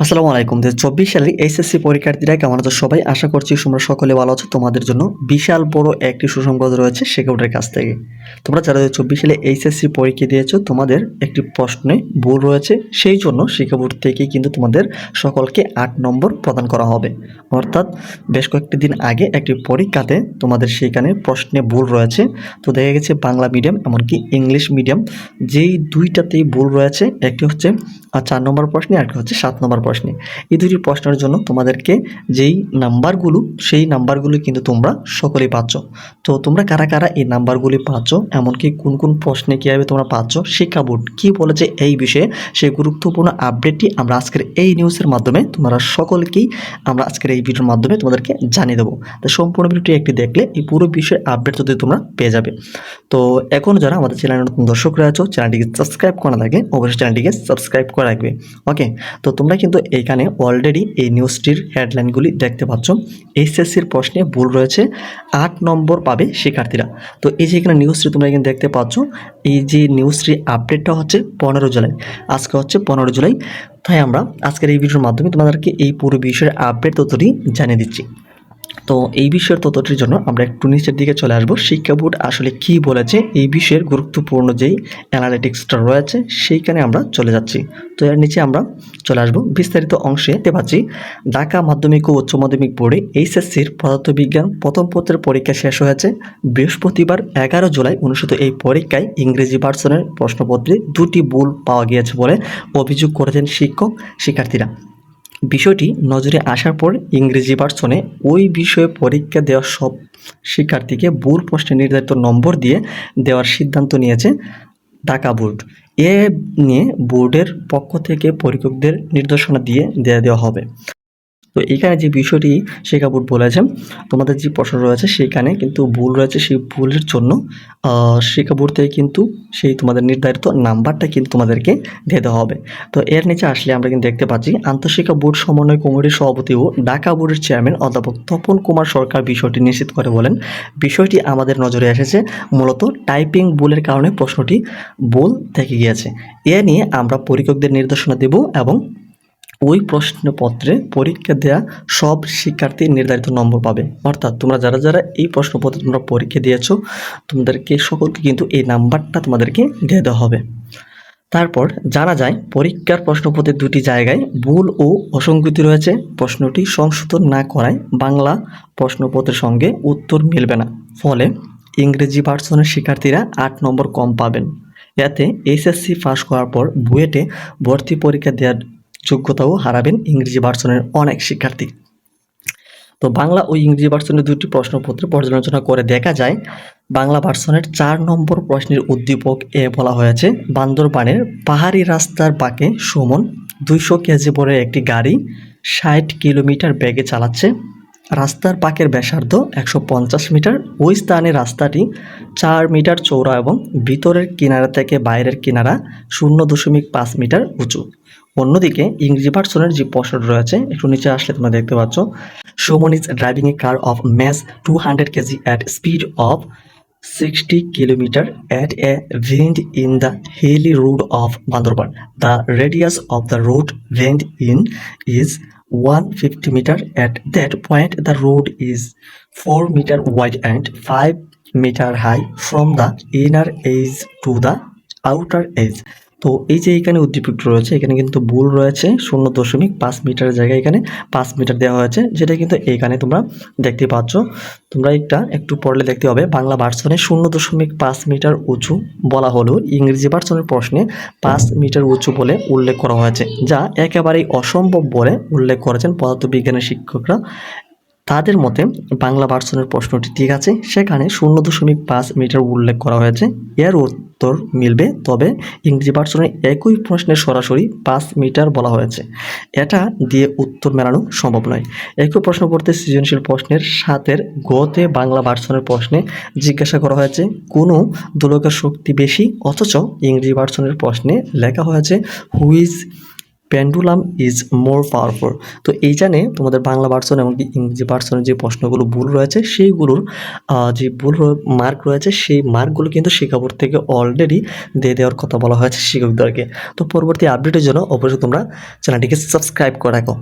আসসালামু আলাইকুম। ২০২৪ সালের এইচএসসি পরীক্ষার্থীরা কেমন আছো সবাই? আশা করছি তোমরা সকলে ভালো আছো। তোমাদের জন্য বিশাল বড় একটি সুসংবাদ রয়েছে শিক্ষকদের কাছ থেকে। তোমরা যারা ২০২৪ সালে এইচএসসি পরীক্ষা দিয়েছো তোমাদের একটি প্রশ্নে ভুল রয়েছে। সেই জন্য শিক্ষা বোর্ড থেকে কিন্তু তোমাদের সকলকে ৮ নম্বর প্রদান করা হবে। অর্থাৎ বেশ কয়েকটি দিন আগে একটি পরীক্ষাতে তোমাদের সেখানে প্রশ্নে ভুল রয়েছে। তো দেখা গেছে বাংলা মিডিয়াম এমনকি ইংলিশ মিডিয়াম যেই দুইটাতেই ভুল রয়েছে, একটি হচ্ছে ৪ নম্বর প্রশ্নে, আরেকটি হচ্ছে ৭ নম্বর প্রশ্নে। এই দুটি প্রশ্নের জন্য তোমাদেরকে যেই নাম্বারগুলো, সেই নাম্বারগুলো কিন্তু তোমরা সকলেই পাচ্ছ। তো তোমরা কারা কারা এই নাম্বারগুলি পাচ্ছ, এমনকি কোন কোন প্রশ্নে কীভাবে তোমরা পাচ্ছ, শিক্ষা বোর্ড কী বলেছে এই বিষয়ে, সেই গুরুত্বপূর্ণ আপডেটটি আমরা আজকের এই নিউজের মাধ্যমে তোমরা সকলকেই আমরা আজকের এই ভিডিওর মাধ্যমে তোমাদেরকে জানিয়ে দেবো। তো সম্পূর্ণ ভিডিওটি একটি দেখলে এই পুরো বিষয়ের আপডেট যদি তোমরা পেয়ে যাবে। তো এখন যারা আমাদের চ্যানেলের নতুন দর্শক রয়েছে, চ্যানেলটিকে সাবস্ক্রাইব করা লাগে, অবশ্যই চ্যানেলটিকে সাবস্ক্রাইব করে রাখবে। ওকে, তো তোমরা কিন্তু এইখানে অলরেডি এই নিউজটির হেডলাইনগুলি দেখতে পাচ্ছ। এইচএসসির প্রশ্নে ভুল রয়েছে, ৮ নম্বর পাবে শিক্ষার্থীরা। তো এই যে এখানে নিউজটি তোমরা এখানে দেখতে পাচ্ছ, এই যে নিউজটির আপডেটটা হচ্ছে 15 জুলাই। আজকে হচ্ছে 15 জুলাই। তাই আমরা আজকের এই ভিডিওর মাধ্যমে তোমাদেরকে এই পুরো বিষয়ের আপডেট তথ্যটি জানিয়ে দিচ্ছি। তো এই বিষয়ের তথ্যটির জন্য আমরা একটু নিচের দিকে চলে আসবো। শিক্ষা বোর্ড আসলে কি বলেছে এই বিষয়ের গুরুত্বপূর্ণ যেই অ্যানালিটিক্সটা রয়েছে সেইখানে আমরা চলে যাচ্ছি। তো এর নিচে আমরা চলে আসবো বিস্তারিত অংশে। দেখতে পাচ্ছি ঢাকা মাধ্যমিক ও উচ্চ মাধ্যমিক বোর্ডে এইচএসসির পদার্থবিজ্ঞান প্রথম পত্রের পরীক্ষা শেষ হয়েছে বৃহস্পতিবার 11 জুলাই অনুষ্ঠিত। এই পরীক্ষায় ইংরেজি ভার্সনের প্রশ্নপত্রে 2টি ভুল পাওয়া গিয়েছে বলে অভিযোগ করেছেন শিক্ষার্থীরা। বিষয়টি নজরে আসার পর ইংরেজি ভার্সনে ওই বিষয়ে পরীক্ষা দেওয়া সব শিক্ষার্থীকে ভুল প্রশ্নে নির্ধারিত নম্বর দিয়ে দেওয়ার সিদ্ধান্ত নিয়েছে ঢাকা বোর্ড। এ নিয়ে বোর্ডের পক্ষ থেকে পরীক্ষকদের নির্দেশনা দিয়ে দেওয়া হবে। তো এইখানে যে বিষয়টি শিক্ষা বোর্ড বলেছেন, তোমাদের যে প্রশ্ন রয়েছে সেইখানে কিন্তু ভুল রয়েছে, সেই ভুলের জন্য শিক্ষা বোর্ড থেকে কিন্তু সেই তোমাদের নির্ধারিত নাম্বারটা কিন্তু তোমাদেরকে দিয়ে দেওয়া হবে। তো এর নিচে আসলে আমরা কিন্তু দেখতে পাচ্ছি আন্তঃশিক্ষা বোর্ড সমন্বয় কমিটির সভাপতি ও ঢাকা বোর্ডের চেয়ারম্যান অধ্যাপক তপন কুমার সরকার বিষয়টি নিশ্চিত করে বলেন, বিষয়টি আমাদের নজরে এসেছে, মূলত টাইপিং ভুলের কারণে প্রশ্নটি ভুল থেকে গিয়েছে। এ নিয়ে আমরা পরীক্ষকদের নির্দেশনা দেব এবং ওই প্রশ্নপত্রে পরীক্ষা দেওয়া সব শিক্ষার্থী নির্ধারিত নম্বর পাবে। অর্থাৎ তোমরা যারা যারা এই প্রশ্নপত্রে তোমরা পরীক্ষা দিয়েছো তোমাদেরকে সকলকে কিন্তু এই নাম্বারটা তোমাদেরকে দিয়ে দেওয়া হবে। তারপর জানা যায় পরীক্ষার প্রশ্নপত্রের 2টি জায়গায় ভুল ও অসঙ্গতি রয়েছে। প্রশ্নটি সংশোধন না করায় বাংলা প্রশ্নপত্রের সঙ্গে উত্তর মিলবে না, ফলে ইংরেজি ভার্সনের শিক্ষার্থীরা 8 নম্বর কম পাবেন। এতে এইচএসসি পাস করার পর বুয়েটে ভর্তি পরীক্ষা দেওয়ার যোগ্যতাও হারাবেন ইংরেজি ভার্সনের অনেক শিক্ষার্থী। তো বাংলা ও ইংরেজি ভার্সনের 2টি প্রশ্নপত্র পর্যালোচনা করে দেখা যায় বাংলা ভার্সনের 4 নম্বর প্রশ্নের উদ্দীপক এ বলা হয়েছে, বান্দরবানের পাহাড়ি রাস্তার বাঁকে সুমন 200 কেজি ভরে একটি গাড়ি 60 কিলোমিটার বেগে চালাচ্ছে। রাস্তার পাকের ব্যাসার্ধ 150 মিটার। ওই স্থানে রাস্তাটি 4 মিটার চওড়া এবং ভিতরের কিনারা থেকে বাইরের কিনারা 0.5 মিটার উঁচু। অন্যদিকে ইংরেজি ভার্সনের যে প্রশ্ন রয়েছে একটু নিচে আসলে তোমরা দেখতে পাচ্ছ, Suman is driving a car of mass 200 KG at speed of 60 kilometer at a bend in the hilly road of Bandorban. The radius of the road bend in is 150 meter. At that point, the road is 4 meter wide and 5 meter high from the inner edge to the outer edge. তো এই যে এখানে উদ্দীপকটা রয়েছে এখানে কিন্তু ভুল রয়েছে, 0.5 মিটারের জায়গায় এখানে 5 মিটার দেওয়া হয়েছে, যেটা কিন্তু এইখানে তোমরা দেখতে পাচ্ছ। তোমরা একটু পড়লে দেখতে হবে বাংলা ভার্সনে 0.5 মিটার উঁচু বলা হলো, ইংরেজি ভার্সনের প্রশ্নে 5 মিটার উঁচু বলে উল্লেখ করা হয়েছে, যা একেবারেই অসম্ভব বলে উল্লেখ করেছেন পদার্থবিজ্ঞানের শিক্ষকরা। তাদের মতে বাংলা ভার্সনের প্রশ্নটি ঠিক আছে, সেখানে 0.5 মিটার উল্লেখ করা হয়েছে, এর উত্তর মিলবে। তবে ইংরেজি ভার্সনে একই প্রশ্নে সরাসরি 5 মিটার বলা হয়েছে, এটা দিয়ে উত্তর মেলানো সম্ভব নয়। একই প্রশ্ন পড়তে সৃজনশীল প্রশ্নের 7-এর গতে বাংলা ভার্সনের প্রশ্নে জিজ্ঞাসা করা হয়েছে কোনো দোলকের শক্তি বেশি, অথচ ইংরেজি ভার্সনের প্রশ্নে লেখা হয়েছে which pendulum is more powerful. তো এই জানে তোমাদের বাংলা ভার্সন এবং ইংরেজি ভার্সনের যে প্রশ্নগুলো ভুল রয়েছে সেইগুলোর যে ভুল মার্ক রয়েছে সেই মার্কগুলো কিন্তু শিক্ষা বোর্ড থেকে অলরেডি দিয়ে দেওয়ার কথা বলা হয়েছে শিক্ষকদেরকে। তো পরবর্তী আপডেটের জন্য অবশ্যই তোমরা চ্যানেলটিকে সাবস্ক্রাইব করে রাখো।